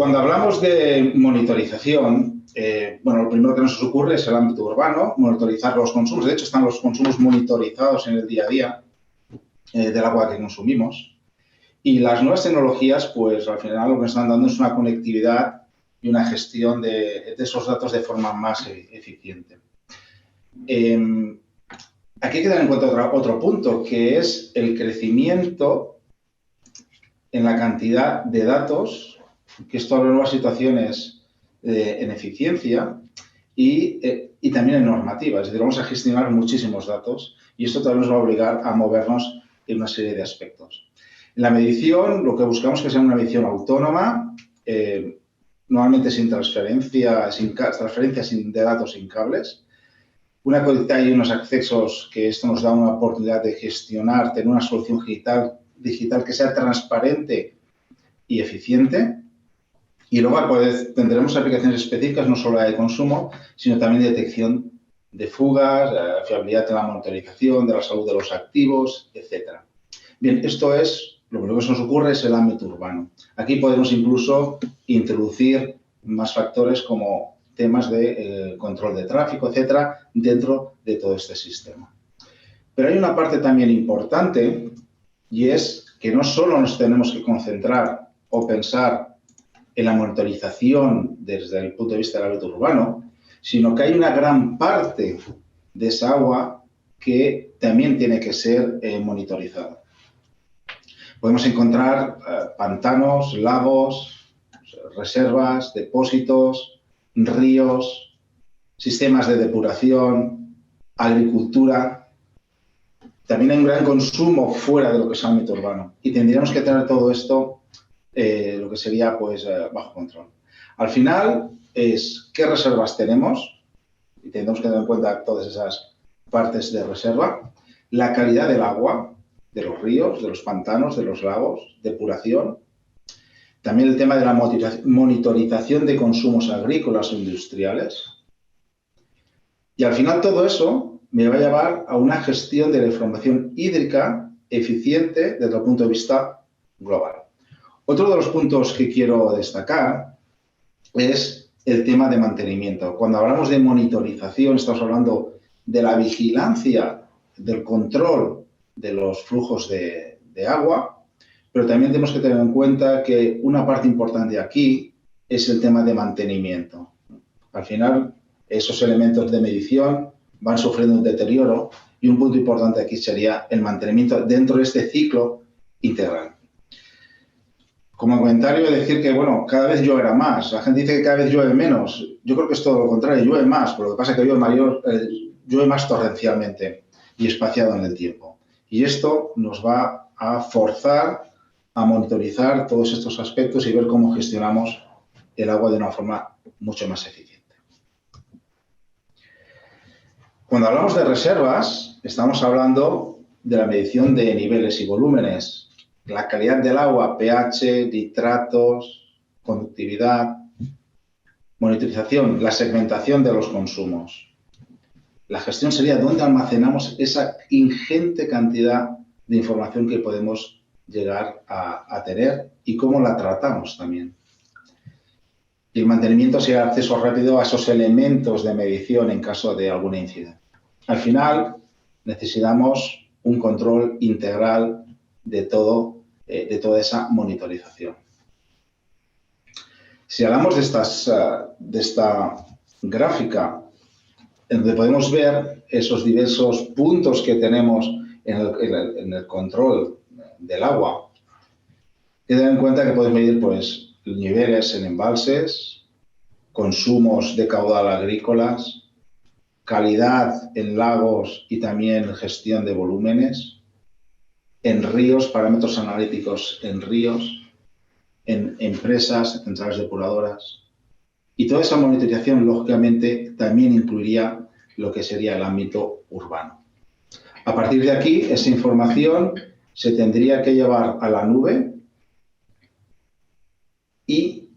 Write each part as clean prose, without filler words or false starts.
Cuando hablamos de monitorización, bueno, lo primero que nos ocurre es el ámbito urbano, monitorizar los consumos. De hecho, están los consumos monitorizados en el día a día del agua que consumimos. Y las nuevas tecnologías, pues al final lo que nos están dando es una conectividad y una gestión de esos datos de forma más eficiente. Aquí hay que tener en cuenta otro punto, que es el crecimiento en la cantidad de datos, que esto abre nuevas situaciones en eficiencia y también en normativa. Es decir, vamos a gestionar muchísimos datos y esto también nos va a obligar a movernos en una serie de aspectos. En la medición, lo que buscamos es que sea una medición autónoma, normalmente sin transferencia de datos sin cables. Una conectividad y unos accesos que esto nos da una oportunidad de gestionar, tener una solución digital que sea transparente y eficiente. Y luego pues, tendremos aplicaciones específicas, no solo de consumo, sino también de detección de fugas, fiabilidad de la monitorización, de la salud de los activos, etc. Bien, esto es, lo primero que se nos ocurre es el ámbito urbano. Aquí podemos incluso introducir más factores como temas de control de tráfico, etcétera, dentro de todo este sistema. Pero hay una parte también importante y es que no solo nos tenemos que concentrar o pensar en la monitorización desde el punto de vista del ámbito urbano, sino que hay una gran parte de esa agua que también tiene que ser monitorizada. Podemos encontrar pantanos, lagos, reservas, depósitos, ríos, sistemas de depuración, agricultura. También hay un gran consumo fuera de lo que es el ámbito urbano y tendríamos que tener todo esto, lo que sería pues bajo control. Al final es qué reservas tenemos y tenemos que tener en cuenta todas esas partes de reserva, la calidad del agua, de los ríos, de los pantanos, de los lagos, depuración. También el tema de la monitorización de consumos agrícolas o industriales. Y al final todo eso me va a llevar a una gestión de la información hídrica eficiente desde el punto de vista global. Otro de los puntos que quiero destacar es el tema de mantenimiento. Cuando hablamos de monitorización, estamos hablando de la vigilancia, del control de los flujos de agua, pero también tenemos que tener en cuenta que una parte importante aquí es el tema de mantenimiento. Al final, esos elementos de medición van sufriendo un deterioro y un punto importante aquí sería el mantenimiento dentro de este ciclo integral. Como comentario, decir que, bueno, cada vez lloverá más. La gente dice que cada vez llueve menos. Yo creo que es todo lo contrario, llueve más, pero lo que pasa es que llueve más torrencialmente y espaciado en el tiempo. Y esto nos va a forzar a monitorizar todos estos aspectos y ver cómo gestionamos el agua de una forma mucho más eficiente. Cuando hablamos de reservas, estamos hablando de la medición de niveles y volúmenes, la calidad del agua, pH, nitratos, conductividad, monitorización, la segmentación de los consumos. La gestión sería dónde almacenamos esa ingente cantidad de información que podemos llegar a tener y cómo la tratamos también. Y el mantenimiento sería el acceso rápido a esos elementos de medición en caso de alguna incidencia. Al final, necesitamos un control integral de toda esa monitorización. Si hablamos de esta gráfica, en donde podemos ver esos diversos puntos que tenemos en el control del agua, hay que tener en cuenta que podemos medir pues, niveles en embalses, consumos de caudal agrícolas, calidad en lagos y también gestión de volúmenes, en ríos, parámetros analíticos en ríos, en empresas, centrales depuradoras. Y toda esa monitorización, lógicamente, también incluiría lo que sería el ámbito urbano. A partir de aquí, esa información se tendría que llevar a la nube y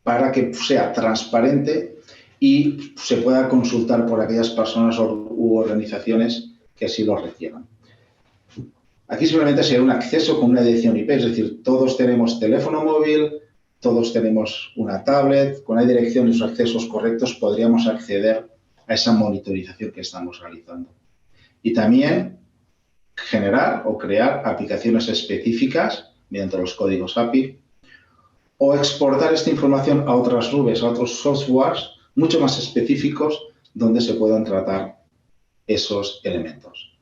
para que sea transparente y se pueda consultar por aquellas personas u organizaciones que así lo requieran. Aquí simplemente sería un acceso con una dirección IP, es decir, todos tenemos teléfono móvil, todos tenemos una tablet, con la dirección y los accesos correctos podríamos acceder a esa monitorización que estamos realizando. Y también generar o crear aplicaciones específicas mediante los códigos API o exportar esta información a otras nubes, a otros softwares mucho más específicos donde se puedan tratar esos elementos.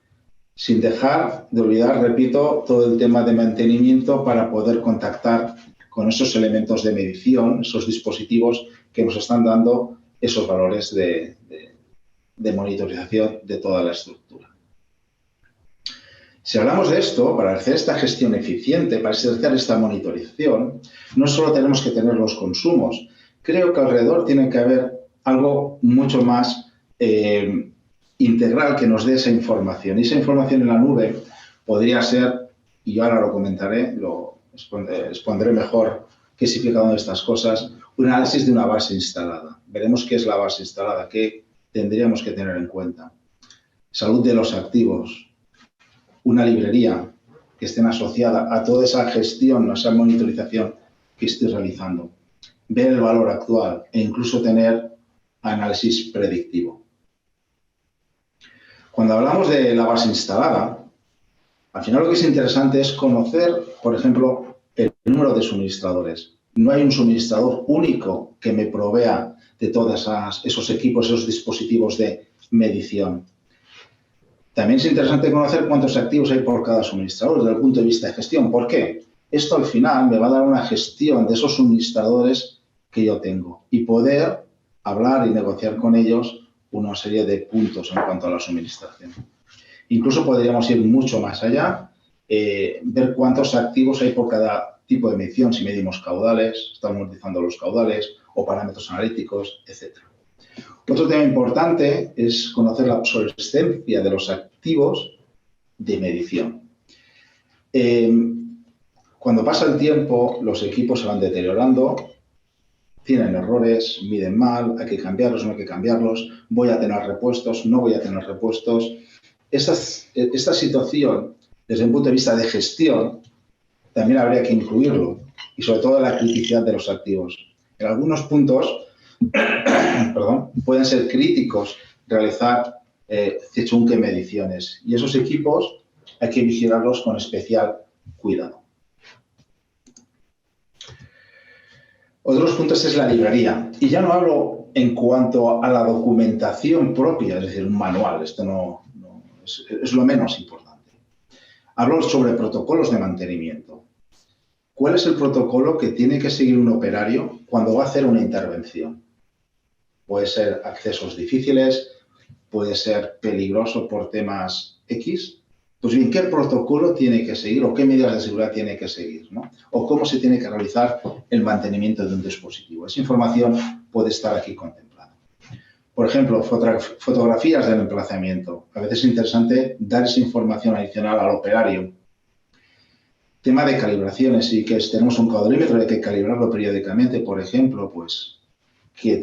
Sin dejar de olvidar, repito, todo el tema de mantenimiento para poder contactar con esos elementos de medición, esos dispositivos que nos están dando esos valores de monitorización de toda la estructura. Si hablamos de esto, para hacer esta gestión eficiente, para hacer esta monitorización, no solo tenemos que tener los consumos, creo que alrededor tiene que haber algo mucho más integral que nos dé esa información. Y esa información en la nube podría ser, y yo ahora lo comentaré, lo expondré mejor qué significa cada una de estas cosas, un análisis de una base instalada. Veremos qué es la base instalada, qué tendríamos que tener en cuenta. Salud de los activos, una librería que esté asociada a toda esa gestión, a esa monitorización que estoy realizando. Ver el valor actual e incluso tener análisis predictivo. Cuando hablamos de la base instalada, al final lo que es interesante es conocer, por ejemplo, el número de suministradores. No hay un suministrador único que me provea de todos esos equipos, esos dispositivos de medición. También es interesante conocer cuántos activos hay por cada suministrador desde el punto de vista de gestión. ¿Por qué? Esto al final me va a dar una gestión de esos suministradores que yo tengo y poder hablar y negociar con ellos una serie de puntos en cuanto a la suministración. Incluso podríamos ir mucho más allá, ver cuántos activos hay por cada tipo de medición, si medimos caudales, estamos utilizando los caudales o parámetros analíticos, etc. Otro tema importante es conocer la obsolescencia de los activos de medición. Cuando pasa el tiempo, los equipos se van deteriorando, tienen errores, miden mal, hay que cambiarlos, no hay que cambiarlos, voy a tener repuestos, no voy a tener repuestos. Esta situación, desde un punto de vista de gestión, también habría que incluirlo, y sobre todo la criticidad de los activos. En algunos puntos, pueden ser críticos realizar según mediciones, y esos equipos hay que vigilarlos con especial cuidado. Otros puntos es la librería, y ya no hablo en cuanto a la documentación propia, es decir, un manual, esto no es lo menos importante. Hablo sobre protocolos de mantenimiento. ¿Cuál es el protocolo que tiene que seguir un operario cuando va a hacer una intervención? Puede ser accesos difíciles, puede ser peligroso por temas X. Pues bien, ¿qué protocolo tiene que seguir o qué medidas de seguridad tiene que seguir, ¿no? O cómo se tiene que realizar el mantenimiento de un dispositivo. Esa información puede estar aquí contemplada. Por ejemplo, fotografías del emplazamiento. A veces es interesante dar esa información adicional al operario. Tema de calibraciones, si que tenemos un caudalímetro, hay que calibrarlo periódicamente, por ejemplo, pues que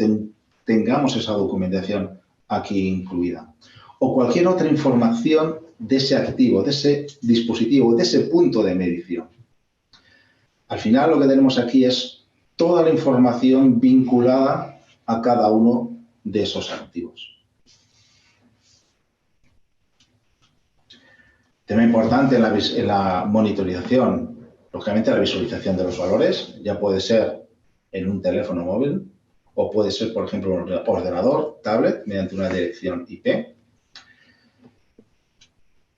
tengamos esa documentación aquí incluida. O cualquier otra información de ese activo, de ese dispositivo, de ese punto de medición. Al final lo que tenemos aquí es toda la información vinculada a cada uno de esos activos. Tema importante en la monitorización, lógicamente la visualización de los valores, ya puede ser en un teléfono móvil o puede ser, por ejemplo, un ordenador, tablet, mediante una dirección IP.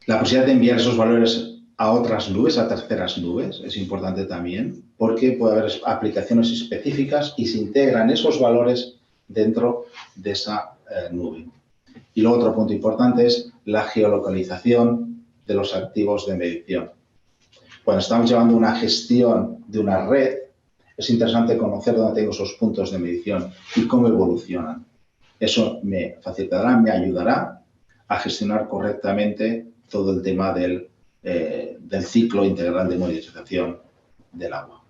La posibilidad de enviar esos valores a otras nubes, a terceras nubes, es importante también, porque puede haber aplicaciones específicas y se integran esos valores dentro de esa nube. Y luego otro punto importante es la geolocalización de los activos de medición. Cuando estamos llevando una gestión de una red, es interesante conocer dónde tengo esos puntos de medición y cómo evolucionan. Eso me facilitará, me ayudará a gestionar correctamente todo el tema del ciclo integral de monitorización del agua.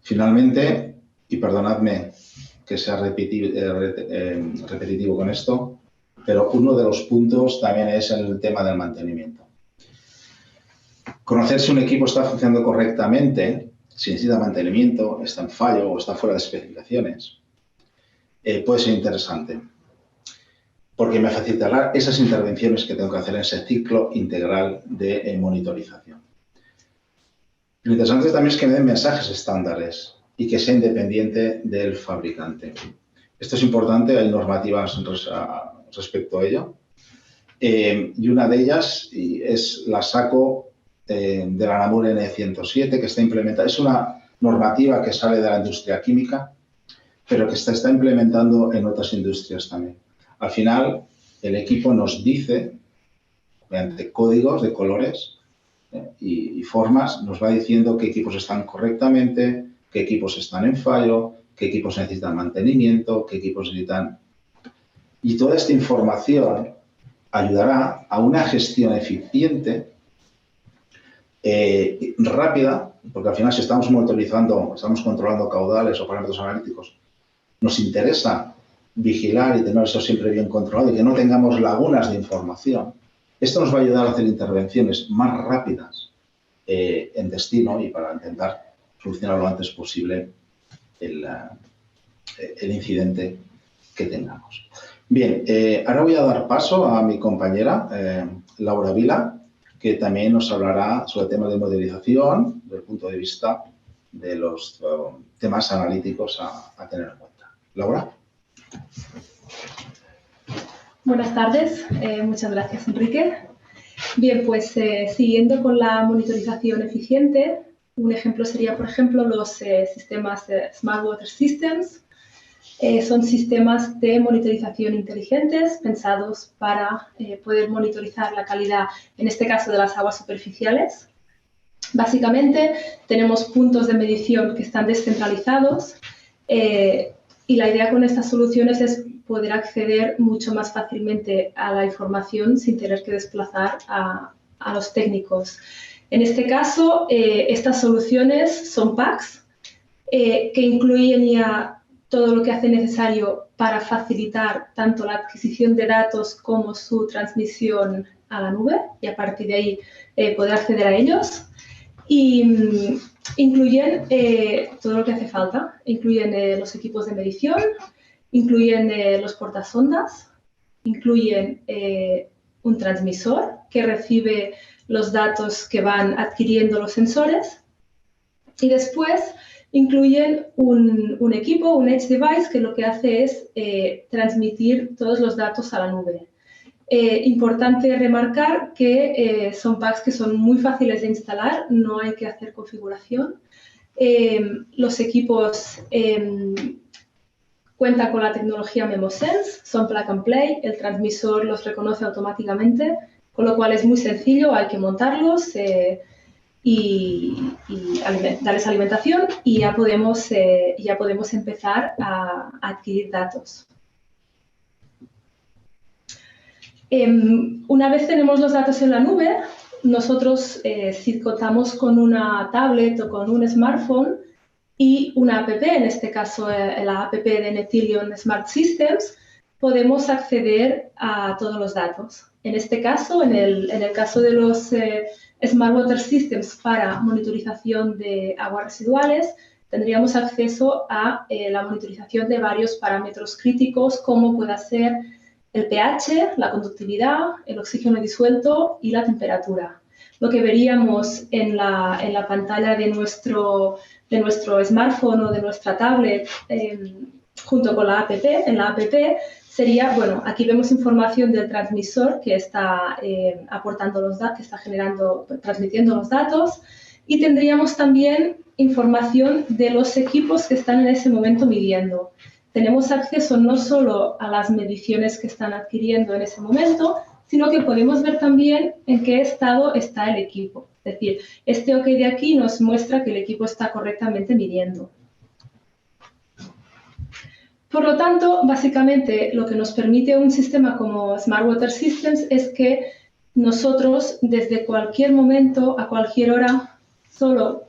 Finalmente, y perdonadme que sea repetitivo con esto, pero uno de los puntos también es el tema del mantenimiento. Conocer si un equipo está funcionando correctamente si necesita mantenimiento, está en fallo o está fuera de especificaciones, puede ser interesante, porque me facilitará esas intervenciones que tengo que hacer en ese ciclo integral de monitorización. Lo interesante también es que me den mensajes estándares y que sea independiente del fabricante. Esto es importante, hay normativas respecto a ello. Y una de ellas es la SACO de la NAMUR N107, que está implementada. Es una normativa que sale de la industria química, pero que se está implementando en otras industrias también. Al final, el equipo nos dice, mediante códigos de colores y formas, nos va diciendo qué equipos están correctamente, qué equipos están en fallo, qué equipos necesitan mantenimiento, qué equipos necesitan... Y toda esta información ayudará a una gestión eficiente, rápida, porque al final si estamos monitorizando, estamos controlando caudales o parámetros analíticos, nos interesa vigilar y tener eso siempre bien controlado y que no tengamos lagunas de información. Esto nos va a ayudar a hacer intervenciones más rápidas en destino y para intentar solucionar lo antes posible el incidente que tengamos. Bien, ahora voy a dar paso a mi compañera Laura Vila, que también nos hablará sobre temas de modelización desde el punto de vista de los temas analíticos a tener en cuenta. Laura. Buenas tardes, muchas gracias, Enrique. Bien, pues siguiendo con la monitorización eficiente, un ejemplo sería, por ejemplo, los sistemas Smart Water Systems. Son sistemas de monitorización inteligentes pensados para poder monitorizar la calidad, en este caso, de las aguas superficiales. Básicamente, tenemos puntos de medición que están descentralizados y la idea con estas soluciones es poder acceder mucho más fácilmente a la información sin tener que desplazar a los técnicos. En este caso, estas soluciones son packs que incluyen ya todo lo que hace necesario para facilitar tanto la adquisición de datos como su transmisión a la nube y a partir de ahí poder acceder a ellos. Y incluyen todo lo que hace falta. Incluyen los equipos de medición, incluyen los portasondas, incluyen un transmisor que recibe los datos que van adquiriendo los sensores y después incluyen un equipo, un edge device, que lo que hace es transmitir todos los datos a la nube. Importante remarcar que son packs que son muy fáciles de instalar, no hay que hacer configuración. Los equipos cuentan con la tecnología MemoSense, son plug and play, el transmisor los reconoce automáticamente, con lo cual es muy sencillo, hay que montarlos y darles alimentación y ya podemos empezar a adquirir datos. Una vez tenemos los datos en la nube, nosotros, si contamos con una tablet o con un smartphone y una app, en este caso la app de Netilion Smart Systems, podemos acceder a todos los datos. En este caso, en el caso de los Smart Water Systems para monitorización de aguas residuales, tendríamos acceso a la monitorización de varios parámetros críticos, como pueda ser el pH, la conductividad, el oxígeno disuelto y la temperatura. Lo que veríamos en la pantalla de nuestro smartphone o de nuestra tablet junto con la app, en la app sería, bueno, aquí vemos información del transmisor que está aportando los datos, que está transmitiendo los datos, y tendríamos también información de los equipos que están en ese momento midiendo. Tenemos acceso no solo a las mediciones que están adquiriendo en ese momento, sino que podemos ver también en qué estado está el equipo. Es decir, este OK de aquí nos muestra que el equipo está correctamente midiendo. Por lo tanto, básicamente, lo que nos permite un sistema como Smart Water Systems es que nosotros, desde cualquier momento, a cualquier hora, solo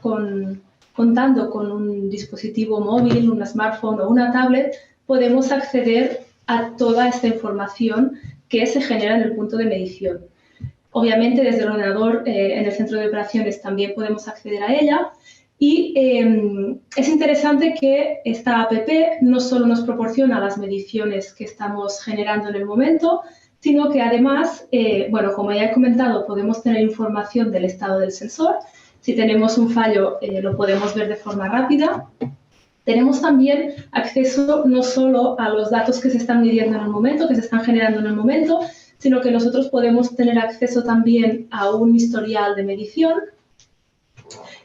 contando con un dispositivo móvil, un smartphone o una tablet, podemos acceder a toda esta información que se genera en el punto de medición. Obviamente, desde el ordenador en el centro de operaciones también podemos acceder a ella Y es interesante que esta app no solo nos proporciona las mediciones que estamos generando en el momento, sino que además, bueno, como ya he comentado, podemos tener información del estado del sensor. Si tenemos un fallo, lo podemos ver de forma rápida. Tenemos también acceso no solo a los datos que se están midiendo en el momento, que se están generando en el momento, sino que nosotros podemos tener acceso también a un historial de medición.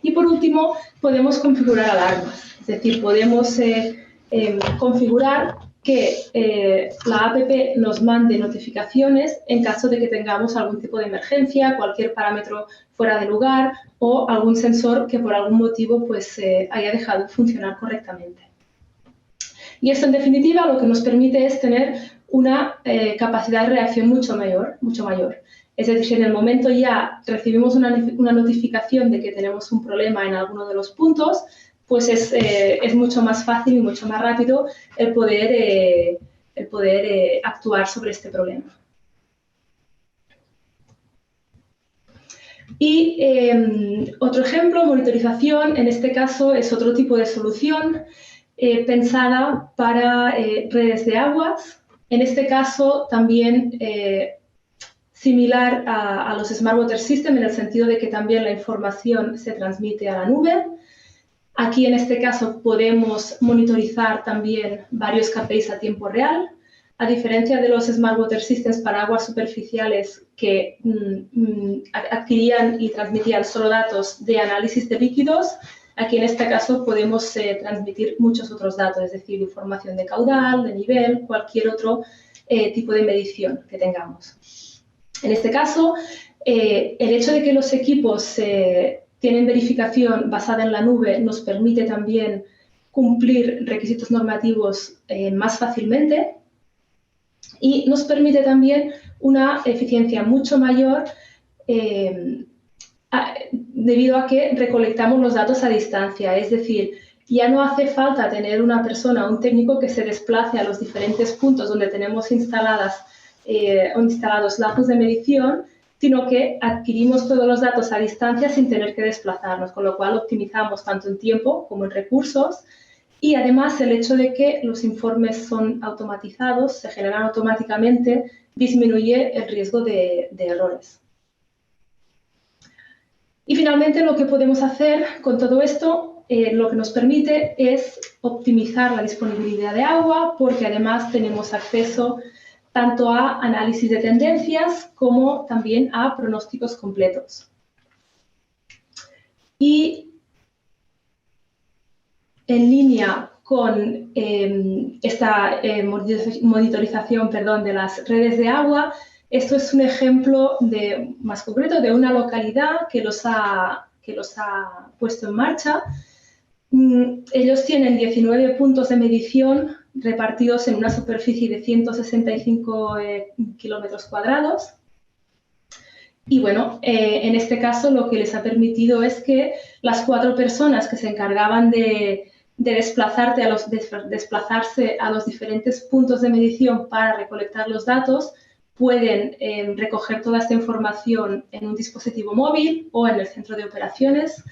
Y por último, podemos configurar alarmas, es decir, podemos configurar que la app nos mande notificaciones en caso de que tengamos algún tipo de emergencia, cualquier parámetro fuera de lugar o algún sensor que por algún motivo pues, haya dejado de funcionar correctamente. Y esto, en definitiva, lo que nos permite es tener una capacidad de reacción mucho mayor. Es decir, si en el momento ya recibimos una notificación de que tenemos un problema en alguno de los puntos, pues es mucho más fácil y mucho más rápido el poder actuar sobre este problema. Y otro ejemplo, monitorización, en este caso es otro tipo de solución pensada para redes de aguas. En este caso también similar a los Smart Water System en el sentido de que también la información se transmite a la nube. Aquí, en este caso, podemos monitorizar también varios KPIs a tiempo real. A diferencia de los Smart Water Systems para aguas superficiales que adquirían y transmitían solo datos de análisis de líquidos, aquí en este caso podemos transmitir muchos otros datos, es decir, información de caudal, de nivel, cualquier otro tipo de medición que tengamos. En este caso, el hecho de que los equipos tienen verificación basada en la nube nos permite también cumplir requisitos normativos más fácilmente y nos permite también una eficiencia mucho mayor debido a que recolectamos los datos a distancia. Es decir, ya no hace falta tener una persona, un técnico que se desplace a los diferentes puntos donde tenemos instalados lazos de medición, sino que adquirimos todos los datos a distancia sin tener que desplazarnos, con lo cual optimizamos tanto en tiempo como en recursos. Y además el hecho de que los informes son automatizados, se generan automáticamente, disminuye el riesgo de errores. Y finalmente lo que podemos hacer con todo esto, lo que nos permite es optimizar la disponibilidad de agua, porque además tenemos acceso tanto a análisis de tendencias como también a pronósticos completos. Y en línea con esta monitorización de las redes de agua, esto es un ejemplo más concreto de una localidad que los ha puesto en marcha. Ellos tienen 19 puntos de medición repartidos en una superficie de 165 kilómetros cuadrados. Y bueno, en este caso lo que les ha permitido es que las 4 personas que se encargaban de desplazarse a los diferentes puntos de medición para recolectar los datos pueden recoger toda esta información en un dispositivo móvil o en el centro de operaciones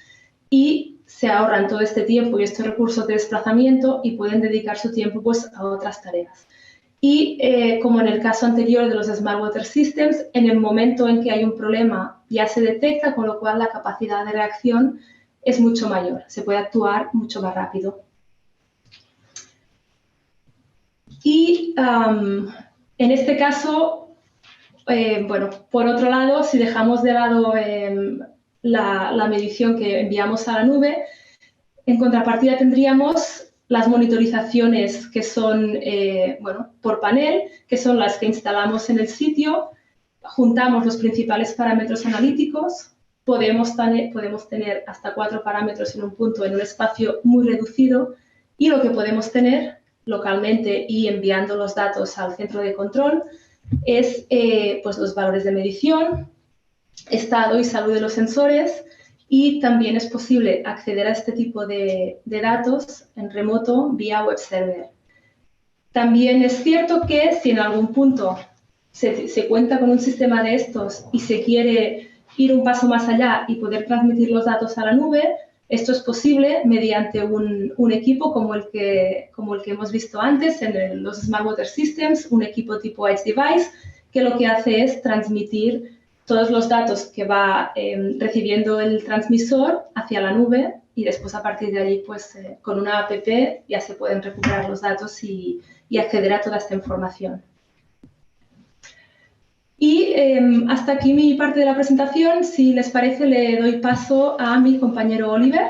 y se ahorran todo este tiempo y estos recursos de desplazamiento y pueden dedicar su tiempo pues, a otras tareas. Y como en el caso anterior de los Smart Water Systems, en el momento en que hay un problema ya se detecta, con lo cual la capacidad de reacción es mucho mayor, se puede actuar mucho más rápido. Y en este caso, bueno, por otro lado, si dejamos de lado la medición que enviamos a la nube, en contrapartida tendríamos las monitorizaciones que son bueno, por panel, que son las que instalamos en el sitio, juntamos los principales parámetros analíticos, podemos tener hasta 4 parámetros en un punto en un espacio muy reducido y lo que podemos tener localmente y enviando los datos al centro de control es pues los valores de medición, estado y salud de los sensores y también es posible acceder a este tipo de datos en remoto vía web server. También es cierto que si en algún punto se cuenta con un sistema de estos y se quiere ir un paso más allá y poder transmitir los datos a la nube, Esto es posible mediante un equipo como el que hemos visto antes en los Smart Water Systems, un equipo tipo Edge Device, que lo que hace es transmitir todos los datos que va recibiendo el transmisor hacia la nube y después a partir de allí, pues con una app ya se pueden recuperar los datos y acceder a toda esta información. Y hasta aquí mi parte de la presentación. Si les parece, le doy paso a mi compañero Oliver.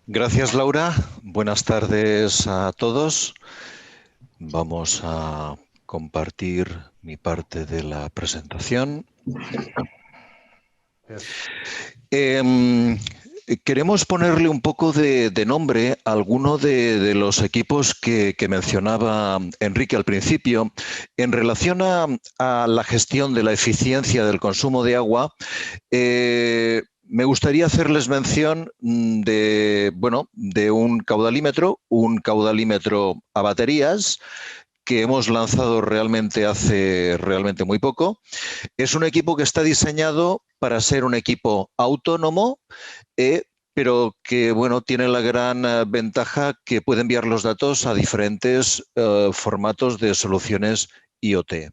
Gracias, Laura. Buenas tardes a todos. Vamos a compartir mi parte de la presentación. Queremos ponerle un poco de nombre a alguno de los equipos que mencionaba Enrique al principio. En relación a la gestión de la eficiencia del consumo de agua, me gustaría hacerles mención de un caudalímetro a baterías que hemos lanzado hace muy poco. Es un equipo que está diseñado para ser un equipo autónomo, pero que tiene la gran ventaja que puede enviar los datos a diferentes formatos de soluciones IoT.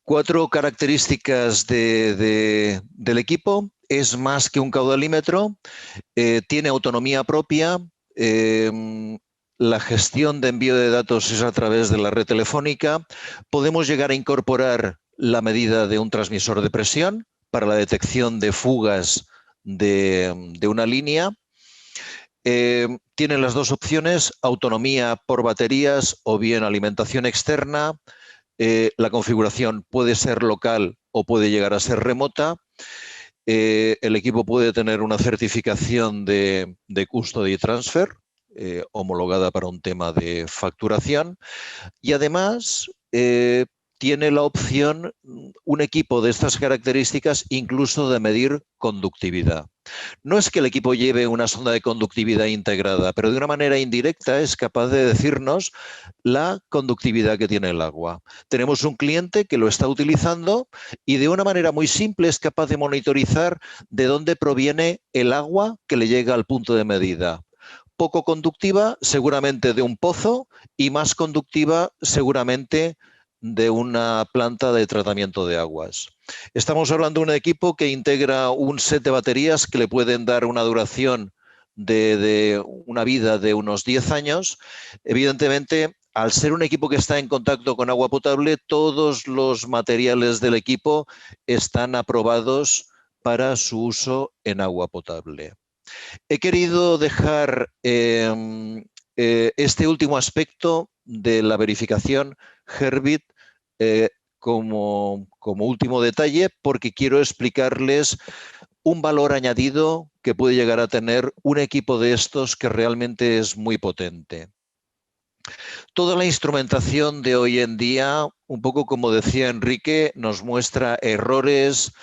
4 características del equipo. Es más que un caudalímetro, tiene autonomía propia, la gestión de envío de datos es a través de la red telefónica. Podemos llegar a incorporar la medida de un transmisor de presión para la detección de fugas de una línea. Tiene las dos opciones, autonomía por baterías o bien alimentación externa. La configuración puede ser local o puede llegar a ser remota. El equipo puede tener una certificación de custody transfer, homologada para un tema de facturación, y además tiene la opción, un equipo de estas características, incluso de medir conductividad. No es que el equipo lleve una sonda de conductividad integrada, pero de una manera indirecta es capaz de decirnos la conductividad que tiene el agua. Tenemos un cliente que lo está utilizando y de una manera muy simple es capaz de monitorizar de dónde proviene el agua que le llega al punto de medida. Poco conductiva, seguramente de un pozo, y más conductiva, seguramente de una planta de tratamiento de aguas. Estamos hablando de un equipo que integra un set de baterías que le pueden dar una duración de una vida de unos 10 años. Evidentemente, al ser un equipo que está en contacto con agua potable, todos los materiales del equipo están aprobados para su uso en agua potable. He querido dejar este último aspecto de la verificación Herbit como último detalle, porque quiero explicarles un valor añadido que puede llegar a tener un equipo de estos que realmente es muy potente. Toda la instrumentación de hoy en día, un poco como decía Enrique, nos muestra errores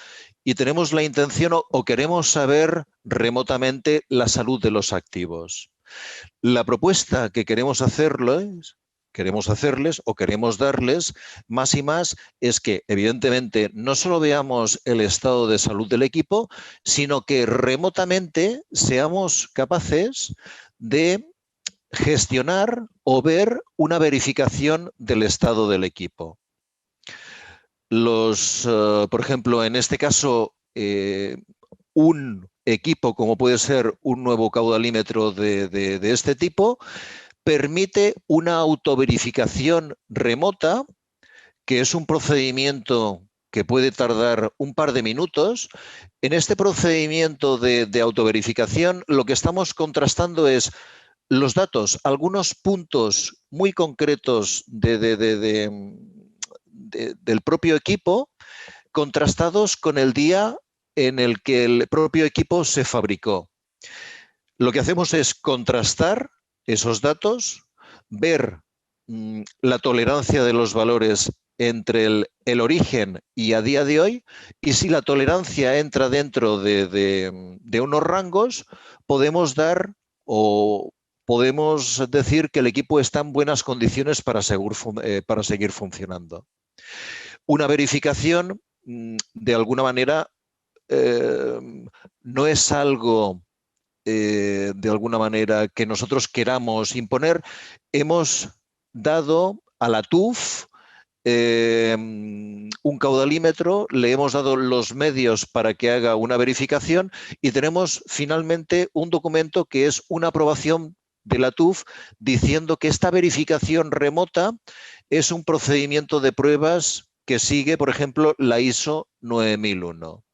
y tenemos la intención o queremos saber remotamente la salud de los activos. La propuesta que queremos hacerles o queremos darles más y más es que, evidentemente, no solo veamos el estado de salud del equipo, sino que remotamente seamos capaces de gestionar o ver una verificación del estado del equipo. Por ejemplo, en este caso, un equipo como puede ser un nuevo caudalímetro de este tipo permite una autoverificación remota, que es un procedimiento que puede tardar un par de minutos. En este procedimiento de autoverificación, lo que estamos contrastando es los datos, algunos puntos muy concretos del propio equipo, contrastados con el día en el que el propio equipo se fabricó. Lo que hacemos es contrastar esos datos, ver la tolerancia de los valores entre el origen y a día de hoy, y si la tolerancia entra dentro de unos rangos, podemos dar o podemos decir que el equipo está en buenas condiciones para seguir funcionando. Una verificación, de alguna manera, no es algo de alguna manera que nosotros queramos imponer. Hemos dado a la TUF un caudalímetro, le hemos dado los medios para que haga una verificación y tenemos finalmente un documento que es una aprobación de la TUF diciendo que esta verificación remota es un procedimiento de pruebas que sigue, por ejemplo, la ISO 9001.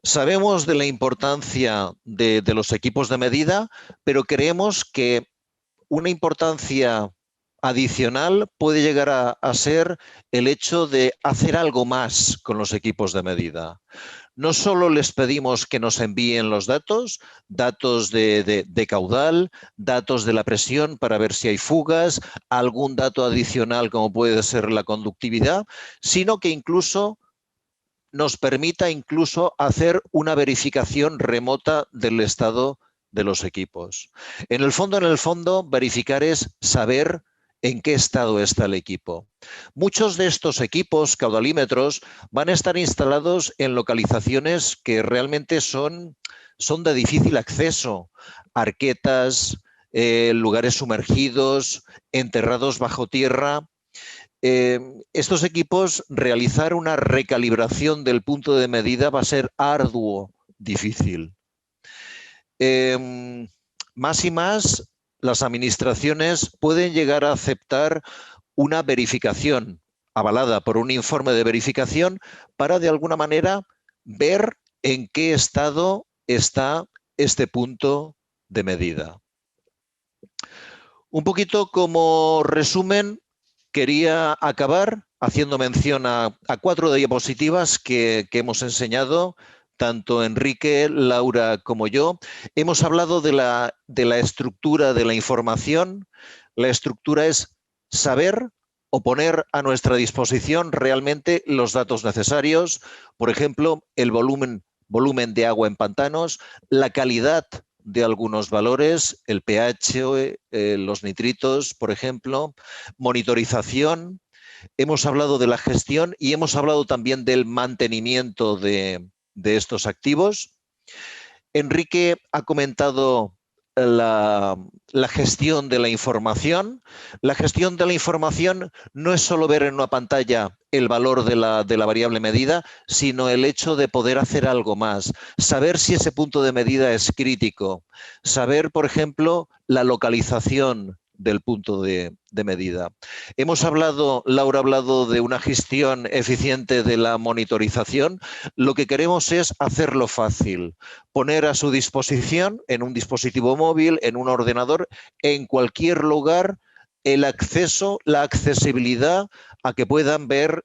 Sabemos de la importancia de los equipos de medida, pero creemos que una importancia adicional puede llegar a ser el hecho de hacer algo más con los equipos de medida. No solo les pedimos que nos envíen los datos, datos de caudal, datos de la presión para ver si hay fugas, algún dato adicional como puede ser la conductividad, sino que incluso nos permita hacer una verificación remota del estado de los equipos. En el fondo, verificar es saber en qué estado está el equipo. Muchos de estos equipos caudalímetros van a estar instalados en localizaciones que realmente son de difícil acceso, arquetas, lugares sumergidos, enterrados bajo tierra. Estos equipos, realizar una recalibración del punto de medida va a ser arduo, difícil. Más y más, las administraciones pueden llegar a aceptar una verificación avalada por un informe de verificación para, de alguna manera, ver en qué estado está este punto de medida. Un poquito como resumen, quería acabar haciendo mención a 4 diapositivas que hemos enseñado, tanto Enrique, Laura como yo. Hemos hablado de la estructura de la información. La estructura es saber o poner a nuestra disposición realmente los datos necesarios. Por ejemplo, el volumen de agua en pantanos, la calidad de algunos valores, el pH, los nitritos, por ejemplo, monitorización. Hemos hablado de la gestión y hemos hablado también del mantenimiento de estos activos. Enrique ha comentado la gestión de la información. La gestión de la información no es solo ver en una pantalla el valor de la variable medida, sino el hecho de poder hacer algo más. Saber si ese punto de medida es crítico. Saber, por ejemplo, la localización del punto de medida. Laura ha hablado de una gestión eficiente de la monitorización. Lo que queremos es hacerlo fácil, poner a su disposición en un dispositivo móvil, en un ordenador, en cualquier lugar, el acceso, la accesibilidad a que puedan ver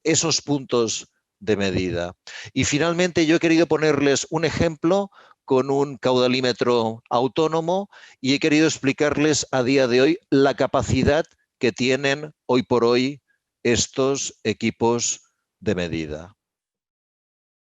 esos puntos de medida. Y finalmente yo he querido ponerles un ejemplo con un caudalímetro autónomo y he querido explicarles a día de hoy la capacidad que tienen hoy por hoy estos equipos de medida.